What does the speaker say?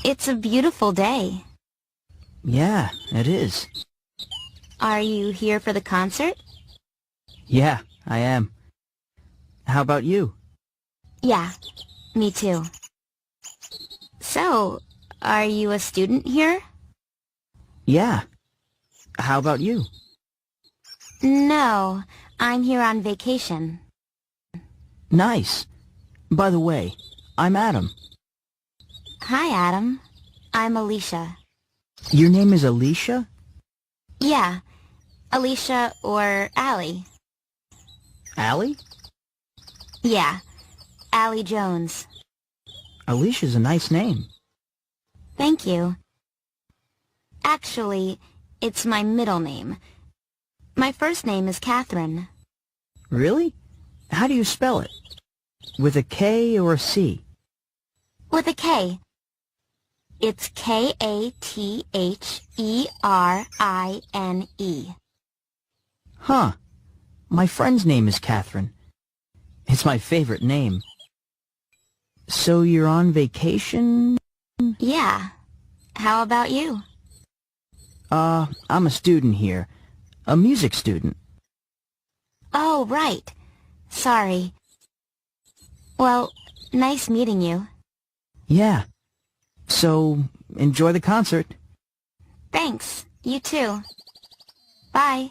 It's a beautiful day. Yeah, it is. Are you here for the concert? Yeah, I am. How about you? Yeah, me too. So, are you a student here? Yeah. How about you? No, I'm here on vacation. Nice. By the way, I'm Adam. Hi, Adam. I'm Alicia. Your name is Alicia? Yeah, Alicia or Allie. Allie? Yeah, Allie Jones. Alicia's a nice name. Thank you. Actually, it's my middle name. My first name is Catherine. Really? How do you spell it? With a K or a C? With a K. It's Katherine. Huh. My friend's name is Catherine. It's my favorite name. So you're on vacation? Yeah. How about you? I'm a student here. A music student. Oh, right. Sorry. Well, nice meeting you. Yeah. So, enjoy the concert. Thanks. You too. Bye.